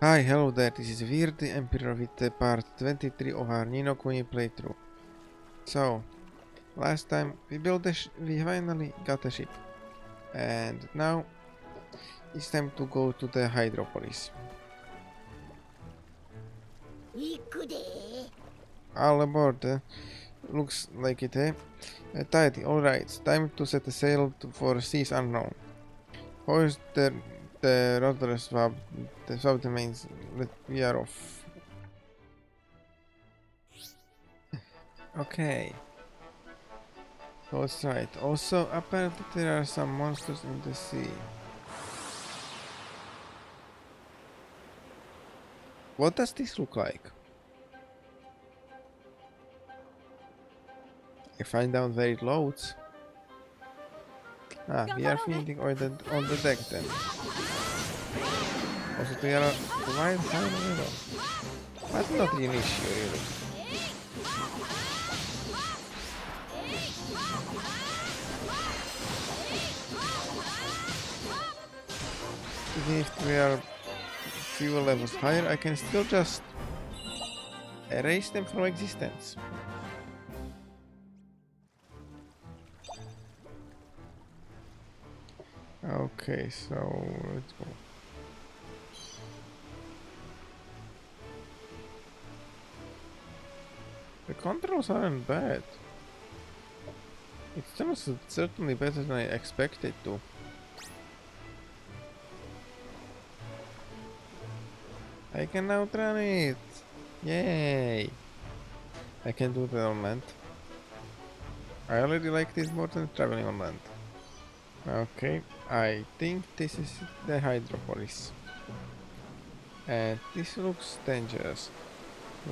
Hi, hello there, this is Weird the Emperor with the part 23 of our Nino Kuni playthrough. So, last time we built we finally got a ship. And now it's time to go to the Hydropolis. All aboard, looks like it, eh? Tidy, alright, time to set a sail for seas unknown. Hoist the rudder swab, the mains, we are off. Okay. That's right. Also, apparently there are some monsters in the sea. What does this look like? I find out where it loads. Ah, we are finding on the deck then. Also, they are quite high level. But not an issue really. Even if we are few levels higher, I can still just erase them from existence. Okay, so let's go. The controls aren't bad. It's certainly better than I expected to. I can outrun it! Yay! I can do that on land. I already like this more than traveling on land. Okay, I think this is the Hydropolis. And this looks dangerous.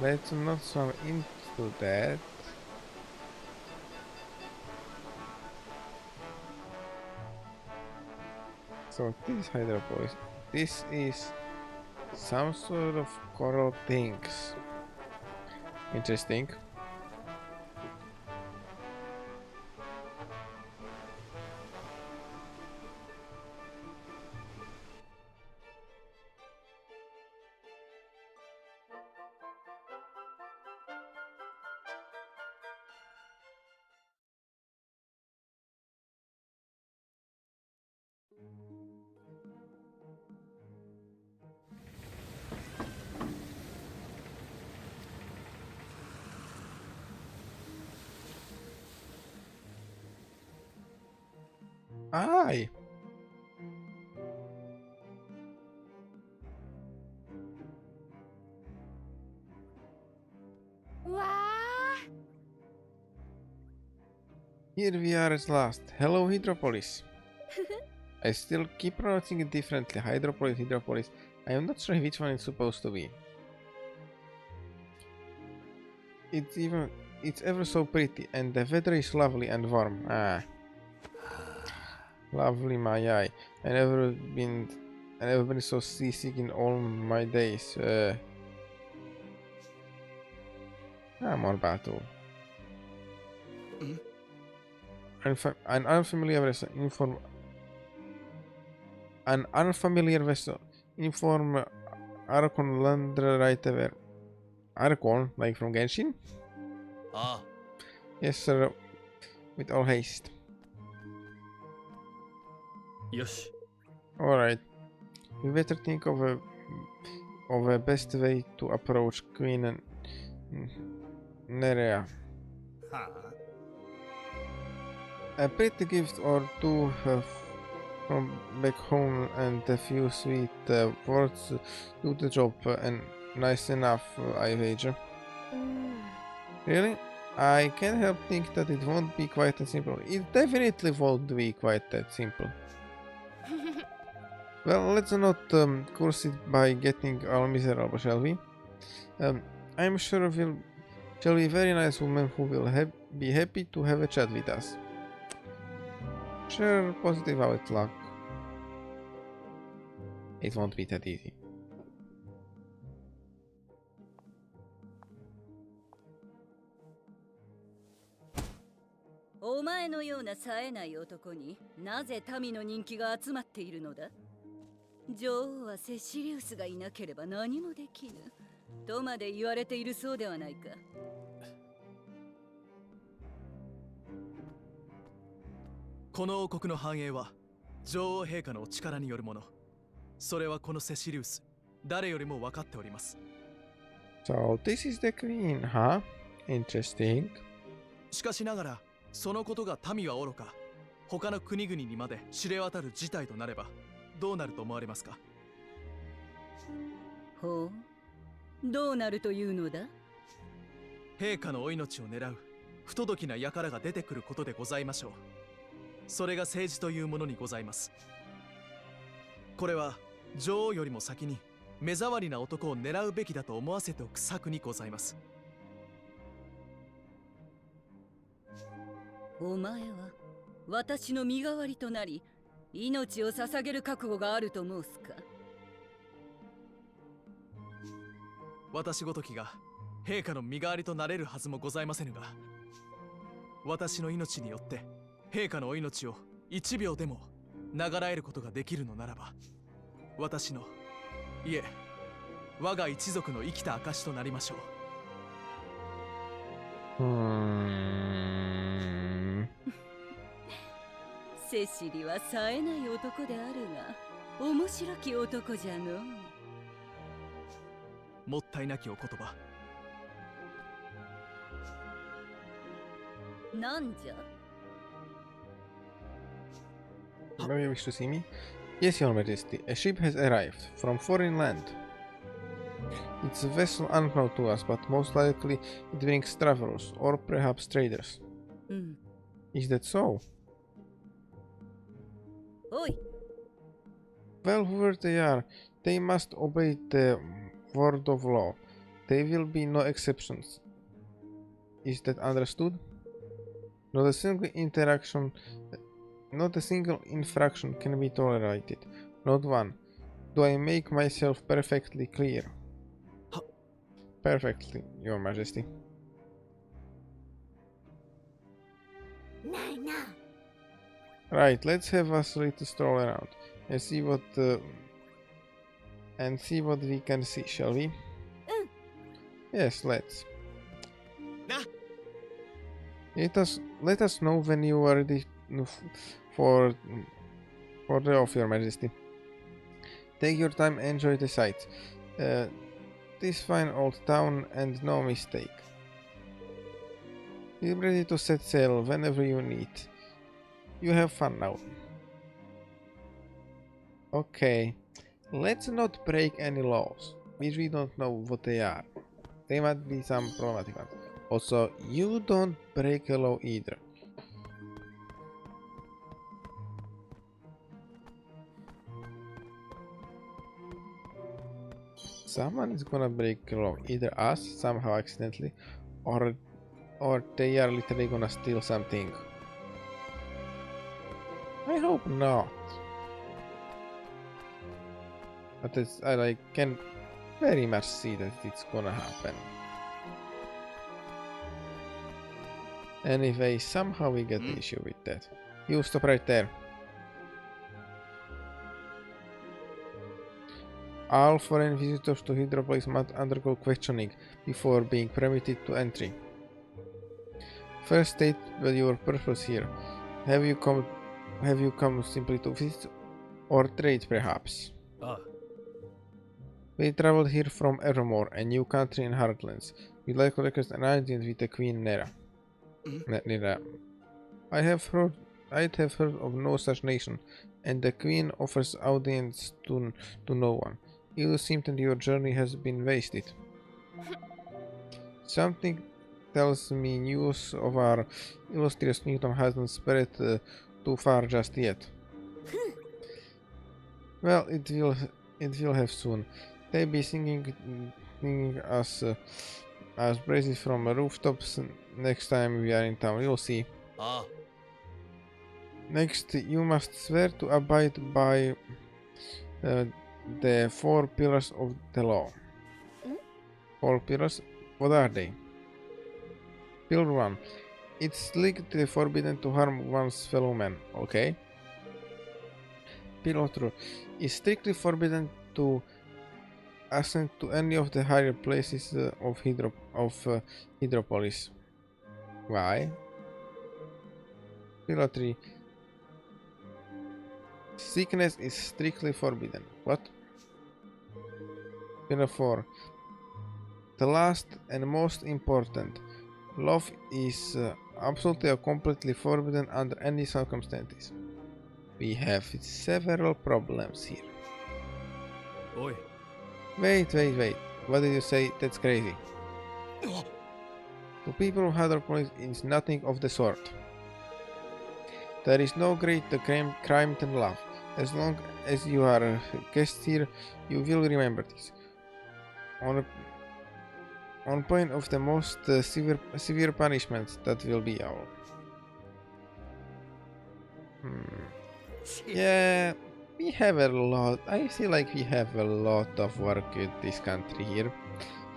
Let's not swim into that. So this is Hydropolis. This is some sort of coral things. Interesting. Aye! Here we are at last. Hello Hydropolis. I still keep pronouncing it differently. Hydropolis, Hydropolis. I am not sure which one it's supposed to be. It's ever so pretty, and the weather is lovely and warm. Ah, lovely my eye. I never been so seasick in all my days. More battle. An unfamiliar vessel inform Archon Lander right away. Archon, like from Genshin? Ah, Yes, sir. With all haste. yosh. Alright. We better think of a best way to approach Queen Nerea. Ha. A pretty gift or two from back home and a few sweet words do the job and nice enough, I wager. Really? I can't help think that it won't be quite that simple. It definitely won't be quite that simple. Well, let's not curse it by getting all miserable, shall we? I'm sure she'll be a very nice woman who will be happy to have a chat with us. Sure, positive outlook. It won't be that easy.お前のような冴えない男になぜ民の人気が集まっているのだ？女王はセシリウスがいなければ何もできぬとまで言われているそうではないか。この王国の繁栄は女王陛下のお力によるもの。それはこのセシリウス誰よりも分かっております。 So this is the queen, huh? Interesting. しかしながらそのことが民はおろか他の国々にまで知れ渡る事態となればどうなると思われますか？ほう、どうなるというのだ？陛下のお命を狙う不届きな輩が出てくることでございましょう。それが政治というものにございます。これは女王よりも先に目障りな男を狙うべきだと思わせておく策にございます。お前は私の身代わりとなり命を捧げる覚悟があると申すか？私ごときが陛下の身代わりとなれるはずもございませぬが、私の命によって陛下のお命を1秒でも長らえることができるのならば、私のいえ我が一族の生きた証となりましょう。セシリは冴えない男であるが面白き男じゃの。もったいなきお言葉。なんじゃ？ Maybe you wish to see me? Yes, Your Majesty. A ship has arrived from foreign land. It's a vessel unknown to us, but most likely it brings travelers or perhaps traders. Is that so? おい。 Well, whoever they are, they must obey the word of law. There will be no exceptions. Is that understood? Not a single infraction can be tolerated. Not one. Do I make myself perfectly clear? Perfectly, Your Majesty. Right, let's have us a little stroll around and see what we can see, shall we? Yes, let's. Let us know when you are ready for the off, Your Majesty. Take your time, enjoy the sights. This fine old town, and no mistake. Be ready to set sail whenever you need. You have fun now. Okay, let's not break any laws, which we don't know what they are. They might be some problematic ones. Also, you don't break a law either. Someone is gonna break a law, either us somehow accidentally, or they are literally gonna steal something. I hope not. But I can very much see that it's gonna happen. Anyway, somehow we get the issue with that. You stop right there. All foreign visitors to Hydropolis must undergo questioning before being permitted to entry. First, state your purpose here. Have you come simply to visit or trade, perhaps? We traveled here from Evermore, a new country in Heartlands. We'd like to request an audience with the Queen Nera. Nera. I'd have heard of no such nation, and the Queen offers audience to no one. You seem that your journey has been wasted. Something tells me news of our illustrious kingdom hasn't spread too far just yet. Well, it will have soon. They'll be singing us praises from rooftops next time we are in town. You'll see. Next, you must swear to abide by the 4 pillars of the law. 4 pillars? What are they? Pillar 1. It's strictly forbidden to harm one's fellow man. Okay. Pilotrue is strictly forbidden to ascend to any of the higher places of Hydropolis. Why? Pilotry. Sickness is strictly forbidden. What? Pillar 4. The last and most important. Love is absolutely or completely forbidden under any circumstances. We have several problems here. おい Wait. What did you say? That's crazy. To people of Hydropolis is nothing of the sort. There is no greater crime than love. As long as you are a guest here, you will remember this. On point of the most severe punishment, that will be all. Yeah, we have a lot. I feel like we have a lot of work in this country here.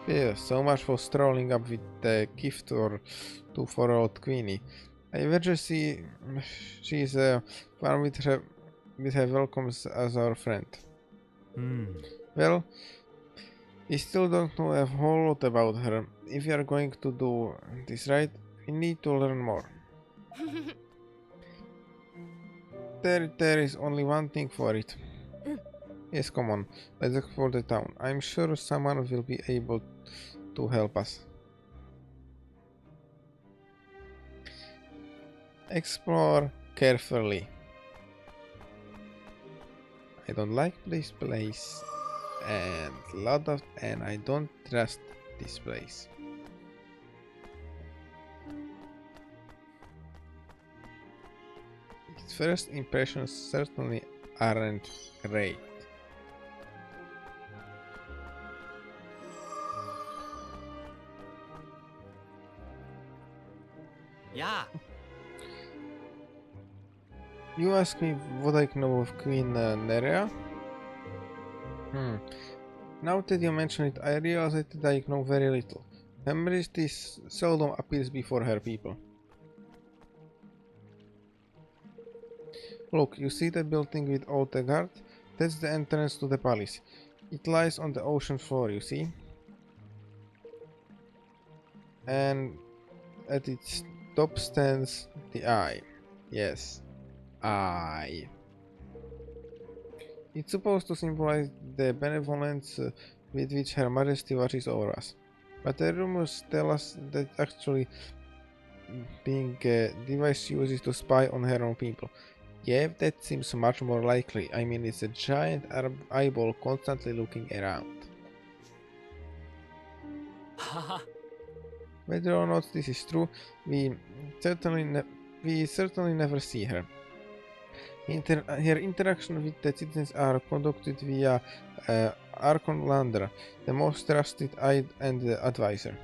Yeah, so much for strolling up with a gift or two for old Queenie. I better see she's fine with her welcomes as our friend. Well, we still don't know a whole lot about her. If we are going to do this right, we need to learn more. There is only one thing for it. Yes, come on, let's explore the town. I'm sure someone will be able to help us. Explore carefully. I don't like this place and I don't trust this place. Its first impressions certainly aren't great. Yeah. You ask me what I know of Queen Nerea? Now that you mention it, I realize that I know very little. Her Majesty seldom appears before her people. Look, you see that building with all the guard? That's the entrance to the palace. It lies on the ocean floor, you see? And at its top stands the Eye. Yes, Eye. It's supposed to symbolize the benevolence with which Her Majesty watches over us. But the rumors tell us that actually being a device she uses to spy on her own people. Yeah, that seems much more likely. I mean, it's a giant eyeball constantly looking around. Whether or not this is true, we certainly never see her. Her interaction with the citizens are conducted via Archon Lander, the most trusted eye and advisor.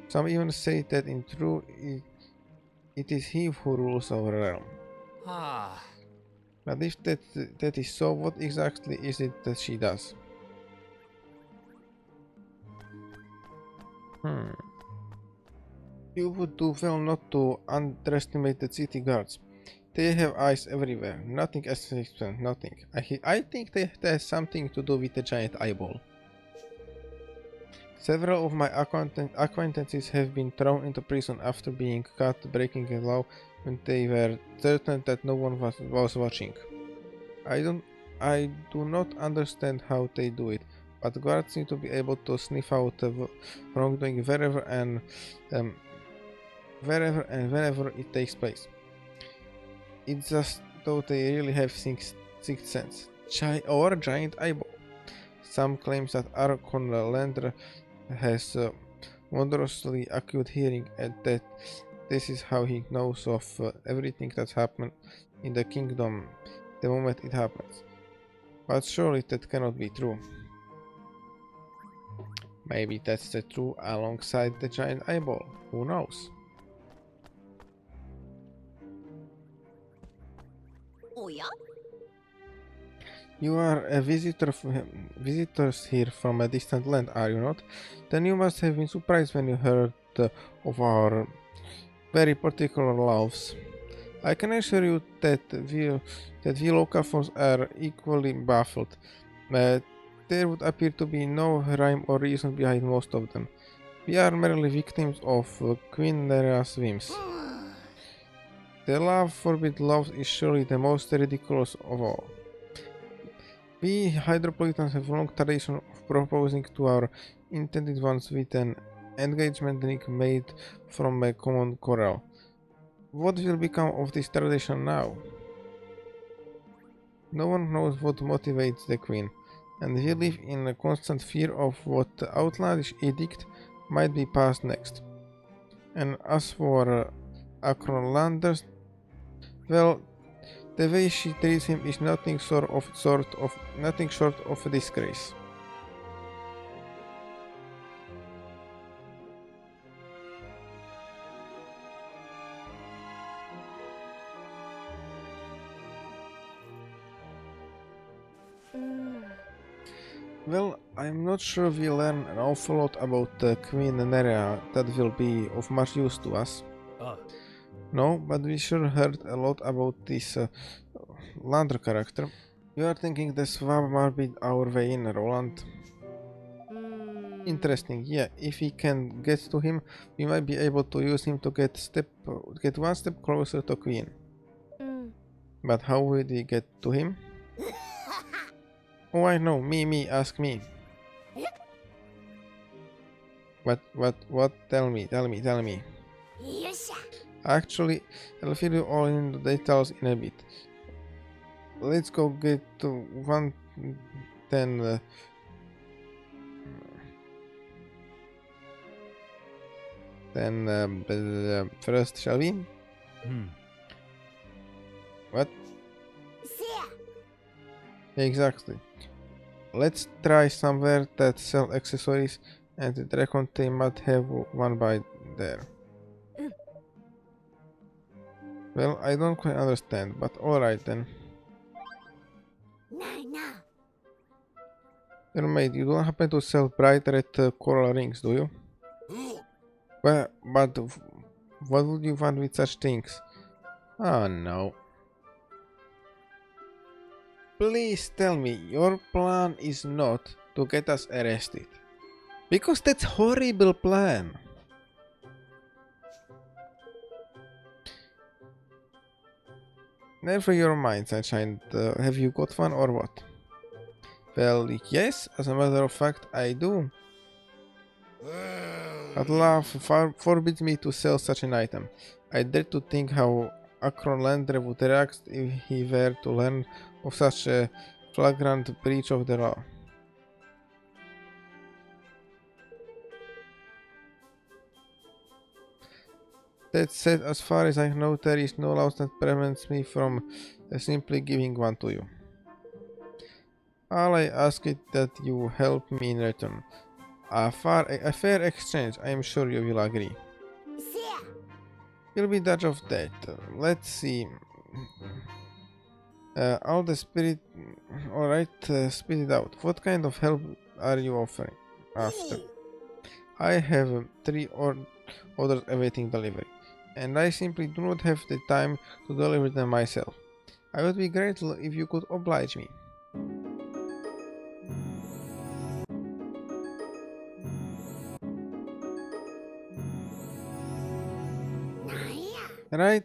Some even say that in truth it is he who rules our realm. But if that is so, what exactly is it that she does? You would do well not to underestimate the city guards. They have eyes everywhere, nothing except nothing. I think that has something to do with the giant eyeball. Several of my acquaintances have been thrown into prison after being caught breaking a law when they were certain that no one was watching. I do not understand how they do it, but guards seem to be able to sniff out wrongdoing wherever and whenever it takes place. It's just though they really have sixth sense. Or giant eyeball. Some claims that Archon Lander has wondrously acute hearing and that this is how he knows of everything that's happened in the kingdom the moment it happens. But surely that cannot be true. Maybe that's the truth alongside the giant eyeball. Who knows? You are a visitors here from a distant land, are you not? Then you must have been surprised when you heard of our very particular laws. I can assure you that we local folks are equally baffled. There would appear to be no rhyme or reason behind most of them. We are merely victims of Queen Nera's whims. The love forbid love is surely the most ridiculous of all. We Hydropolitans have a long tradition of proposing to our intended ones with an engagement ring made from a common coral. What will become of this tradition now? No one knows what motivates the Queen, and we live in a constant fear of what outlandish edict might be passed next. And as for Akronlanders, well, the way she treats him is nothing short of a disgrace. Well, I'm not sure we learn an awful lot about Queen Nerea that will be of much use to us. No, but we sure heard a lot about this Lander character. You are thinking the swab might be our way in, Roland? Interesting, yeah. If we can get to him, we might be able to use him to get one step closer to Queen. But how would we get to him? Oh, I know. Me. Ask me. What? Tell me. Actually, I'll fill you all in the details in a bit. Let's go get to one, then first, shall we? What? Exactly. Let's try somewhere that sell accessories, and the reckon they might have one by there. Well, I don't quite understand, but alright then. Mermaid, you don't happen to sell bright red coral rings, do you? Well, but what would you want with such things? Oh no. Please tell me your plan is not to get us arrested. Because that's horrible plan. Never your mind, sunshine. Have you got one or what? Well, yes, as a matter of fact, I do. But law forbids me to sell such an item. I dare to think how Akronlander would react if he were to learn of such a flagrant breach of the law. That said, as far as I know, there is no law that prevents me from simply giving one to you. All I ask is that you help me in return. A fair exchange, I am sure you will agree. You'll be judge of that. Let's see. All the spirit... Alright, spit it out. What kind of help are you offering? After. I have 3 orders awaiting delivery, and I simply do not have the time to deliver them myself. I would be grateful if you could oblige me. Right?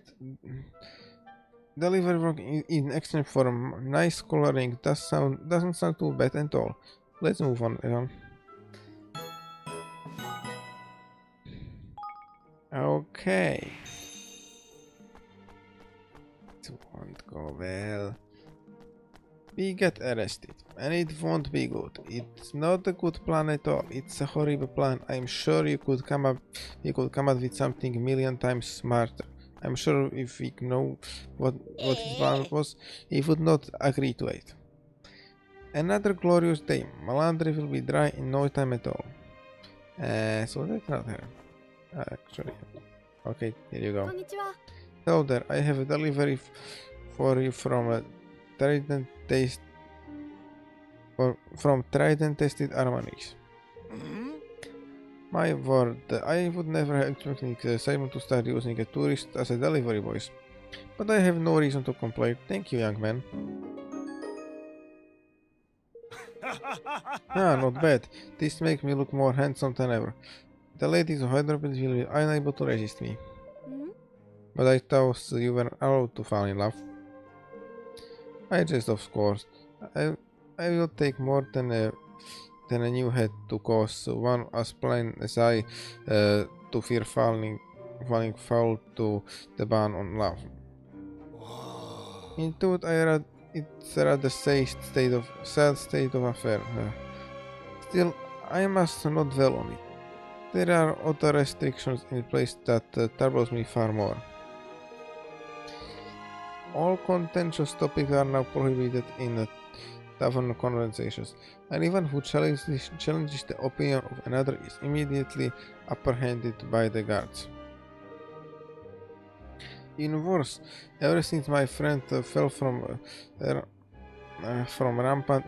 Delivery work in exchange for nice coloring doesn't sound too bad at all. Let's move on, everyone. Okay. It won't go well. We get arrested, and it won't be good. It's not a good plan at all. It's a horrible plan. I'm sure you could come up with something a million times smarter. I'm sure if we know what his plan was, he would not agree to it. Another glorious day. Malandri will be dry in no time at all. So that's not her. Actually. Okay, here you go. Hello there, I have a delivery for you from Trident tested armories. My word, I would never have expected Simon to start using a tourist as a delivery voice. But I have no reason to complain. Thank you, young man. Ah, not bad. This makes me look more handsome than ever. The ladies of Hydropolis will be unable to resist me. But I thought you were allowed to fall in love. I just, of course. I, I will take more than a new head to cause one as plain as I to fear falling foul to the ban on love. In truth, it's a rather sad state of affair. Still, I must not dwell on it. There are other restrictions in place that troubles me far more. All contentious topics are now prohibited in tavern conversations. Anyone who challenges the opinion of another is immediately apprehended by the guards. Even worse, ever since my friend fell from rampant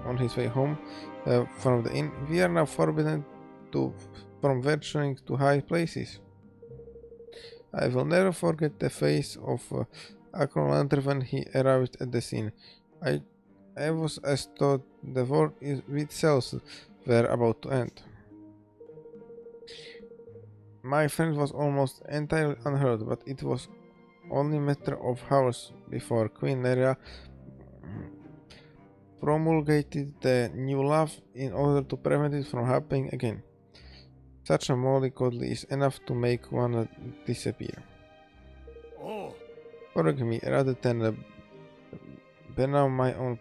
on his way home from the inn, we are now forbidden from venturing to high places. I will never forget the face of Acrolander when he arrived at the scene. I was as though the world itself were about to end. My friend was almost entirely unhurt, but it was only a matter of hours before Queen Nerea promulgated the new law in order to prevent it from happening again. Such a mollycoddle is enough to make one disappear. Forgive me, rather than bemoan my own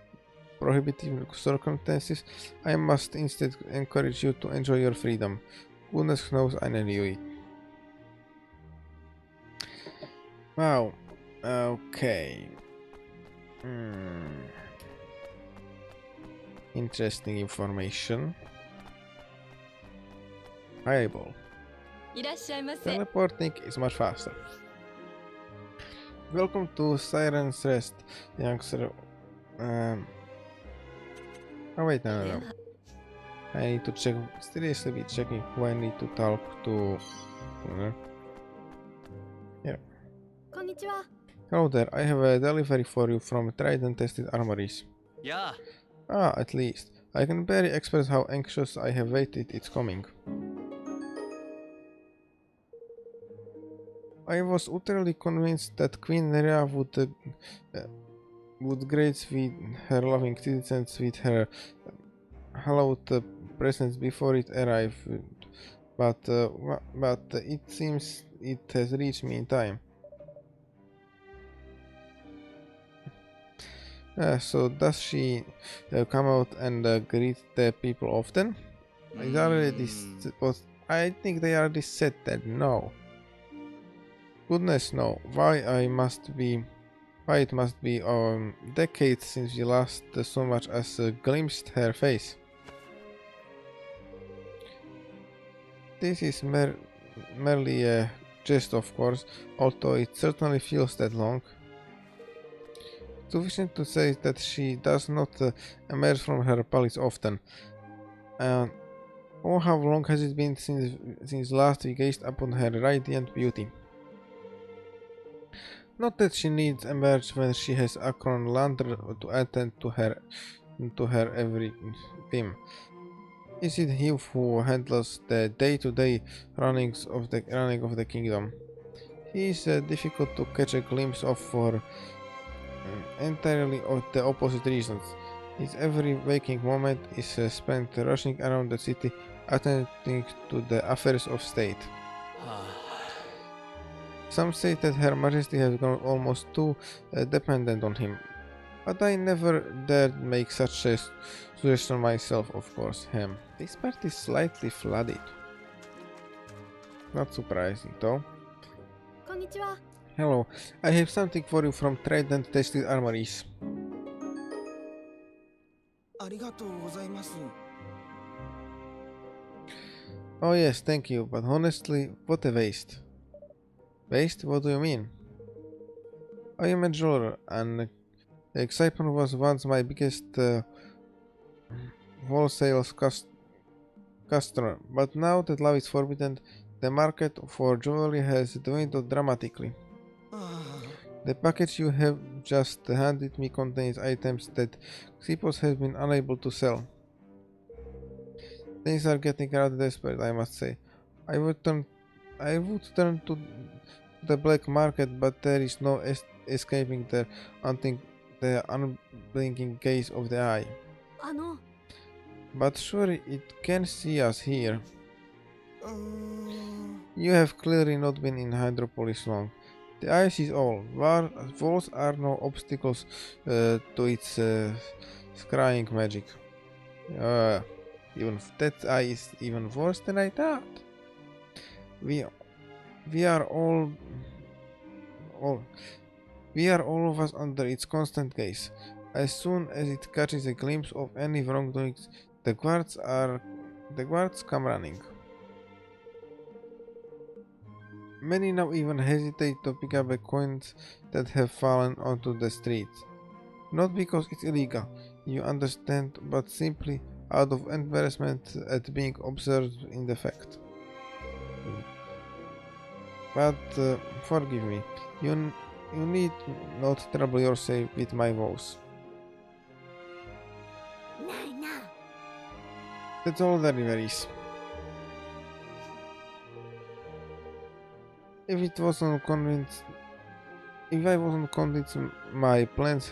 prohibitive circumstances, I must instead encourage you to enjoy your freedom. Goodness knows I knew it. Wow. Okay. Interesting information. Eyeball. Teleporting is much faster. Welcome to Siren's Rest, youngster. Oh wait, no. I need to check. Seriously, be checking who I need to talk to. Yeah. Hello there. I have a delivery for you from Trident-tested armories. Yeah. Ah, at least. I can barely express how anxious I have waited its coming. I was utterly convinced that Queen Nerea would grace with her loving citizens with her hallowed presence before it arrived, but it seems it has reached me in time. So does she come out and greet the people often? I think they already said that no. Goodness no. Why it must be decades since we last so much as glimpsed her face. This is merely a jest, of course, although it certainly feels that long. Sufficient to say that she does not emerge from her palace often. Oh, how long has it been since last we gazed upon her radiant beauty? Not that she needs emerge when she has Akron Lander to attend to her every whim. Is it he who handles the day-to-day running of the kingdom? He is difficult to catch a glimpse of for entirely the opposite reasons. His every waking moment is spent rushing around the city, attending to the affairs of state. Some say that Her Majesty has grown almost too dependent on him, but I never dared make such a suggestion myself, of course. This part is slightly flooded. Not surprising, though. Hello, I have something for you from Trident-tested armories. Oh yes, thank you, but honestly, what a waste. Waste? What do you mean? I am a jeweler, and excitement was once my biggest wholesale customer, but now that love is forbidden, the market for jewelry has dwindled dramatically. The package you have just handed me contains items that Xipos has been unable to sell. Things are getting rather desperate, I must say. I would turn to the black market, but there is no escaping the unblinking gaze of the eye. あの But surely it can see us here. You have clearly not been in Hydropolis long. The ice is all. Walls are no obstacles to its scrying magic. Even that eye is even worse than I thought. We are all we are all of us under its constant gaze. As soon as it catches a glimpse of any wrongdoings, the guards come running. Many now even hesitate to pick up the coins that have fallen onto the streets. Not because it's illegal, you understand, but simply out of embarrassment at being observed in the fact. But forgive me, you need not trouble yourself with my woes. ないな。 That's all that varies. If I wasn't convinced my plans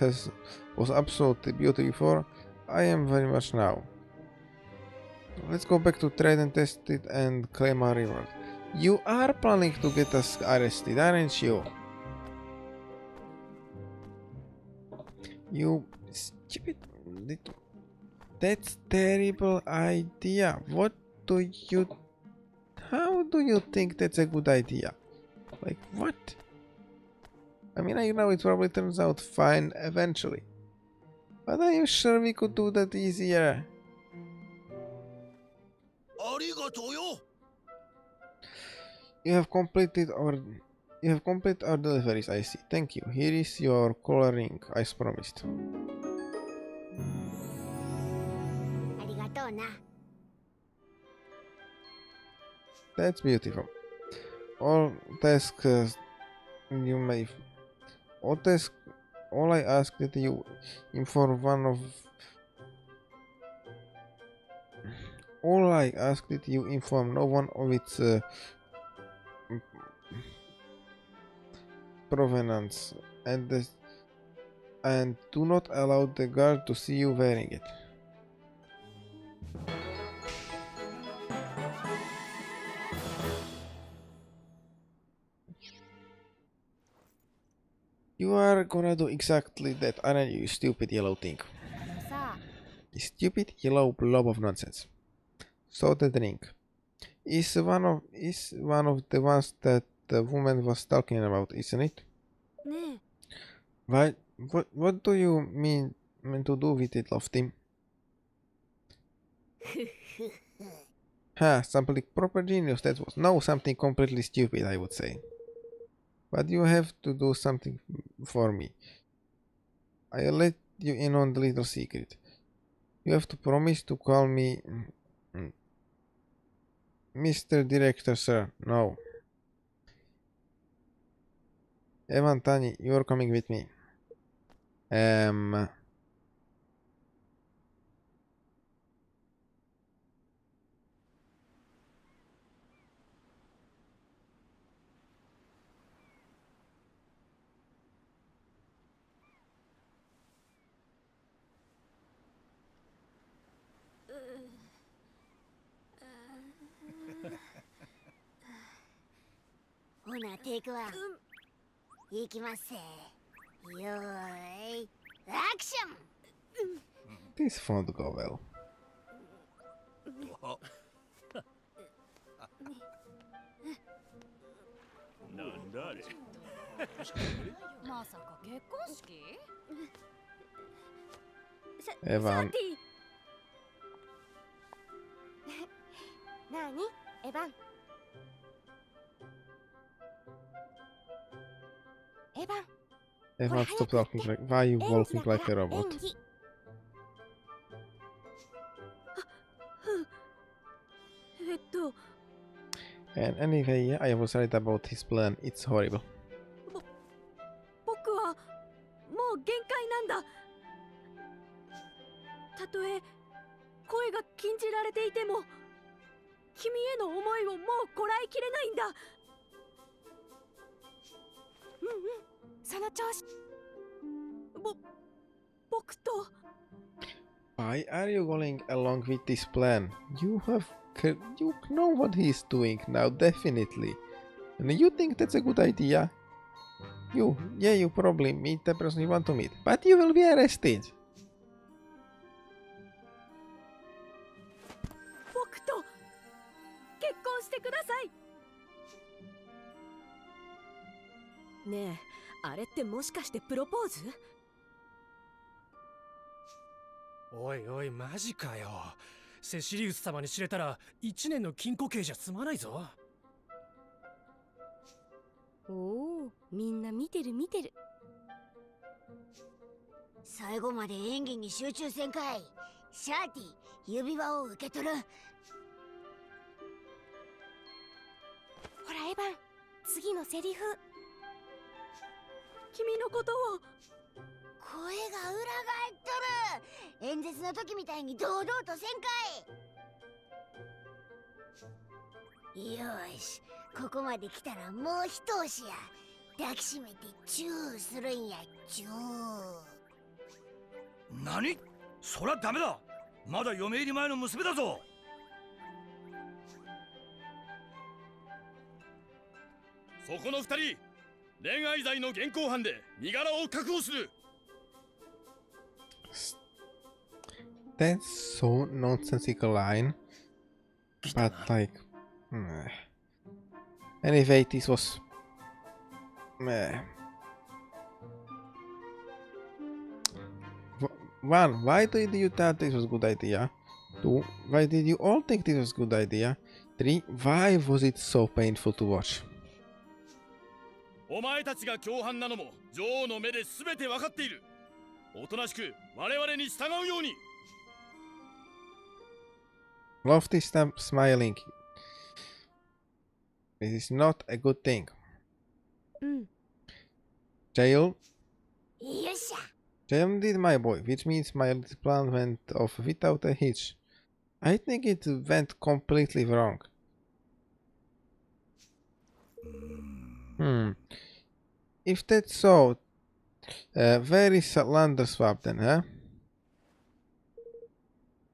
was absolutely beautiful before, I am very much now. Let's go back to trade and test it and claim our reward. You are planning to get us arrested, aren't you? You stupid little... That's terrible idea. How do you think that's a good idea? Like, what? I mean, I know it probably turns out fine eventually. But are you sure we could do that easier? You have completed our deliveries, I see. Thank you. Here is your collar ring, as promised. ありがとうな。 That's beautiful. All tasks you may... All I ask that you inform one of... All I ask that you inform no one of its provenance and do not allow the guard to see you wearing it. You are gonna do exactly that, aren't you, stupid yellow thing? さあ、 Stupid yellow blob of nonsense. So the drink is one of the ones that the woman was talking about, isn't it? ね Why? What do you mean to do with it, Lofty? Ha! Something proper genius. That was something completely stupid, I would say. But you have to do something for me. I'll let you in on the little secret. You have to promise to call me Mr. Director, sir. No. Evan, Tani, you're coming with me.ほな、テイクワン。いきますせ。よーい、アクション This won't go well. なんだあれ。まさか結婚式？エヴァン。ティなにエヴァンエヴァン Evan, stop talking like... Why are you 演技 walking だから like a robot? 演技And anyway, yeah, I was right about his plan. It's horrible. 僕禁じられていても君への思いをもうこらえきれないんだ。その調子。僕と Why are you going along with this plan? You know what he's doing now, definitely. And you think that's a good idea? You probably meet the person you want to meet, but you will be arrested. 僕と結婚してください。ねえ、あれってもしかしてプロポーズ？おいおい、マジかよ。セシリウス様に知れたら1年の禁錮刑じゃ済まないぞ。おお、みんな見てる見てる。最後まで演技に集中せんかい。シャーティ、指輪を受け取る。ほらエヴァン、次のセリフ。君のことを。声が裏返っとる。演説の時みたいに堂々とせんかい。よし、ここまで来たらもう一押しや。抱きしめてチューするんや。チュー。何？そりゃダメだ。まだ嫁入り前の娘だぞ。そこの二人、恋愛罪の現行犯で身柄を確保する。That's so nonsensical line. But like... Anyway, this was... One, why did you thought this was a good idea? Two, why did you all think this was a good idea? Three, why was it so painful to watch? お前たちが共犯なのも女王の目で全て分かっている。おとなしく我々に従うように。Lofty smiling. This is not a good thing. Jail. よっしゃ。Jail did my boy, which means my plan went off without a hitch. I think it went completely wrong. If that's so, where is Landerswap then, huh?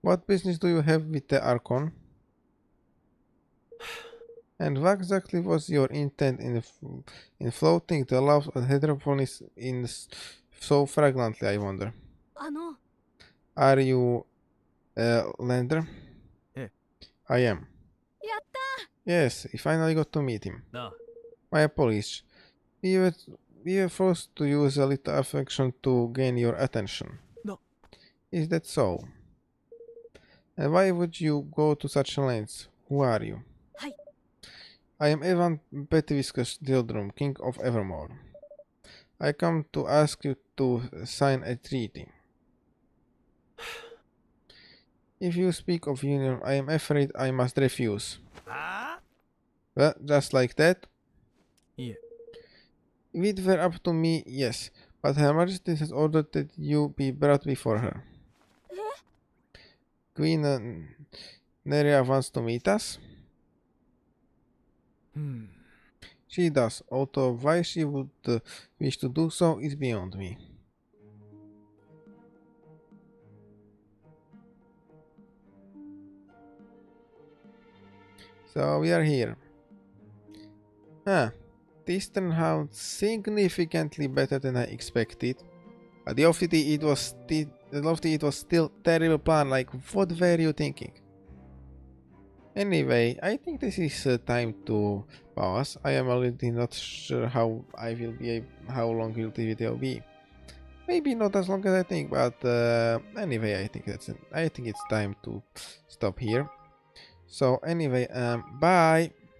What business do you have with the Archon? And what exactly was your intent in floating the love of Hydropolis in so fragrantly, I wonder? Are you Lander? Eh. I am. Yatta! Yes, I finally got to meet him. Na. My apologies. We were forced to use a little affection to gain your attention. No. Is that so? And why would you go to such lengths? Who are you? Hi. I am Evan Petviscus Dildrum, King of Evermore. I come to ask you to sign a treaty. If you speak of union, I am afraid I must refuse. Well, just like that? Yeah. If it were up to me, yes, but Her Majesty has ordered that you be brought before her. Queen Nerea wants to meet us. She does, although why she would wish to do so is beyond me. So we are here. This turned out significantly better than I expected. But Lofty, it was still terrible plan. Like, what were you thinking? Anyway, I think this is time to pause. I am already not sure how long will the video be. Maybe not as long as I think, but anyway, I think it's time to stop here. So anyway, bye.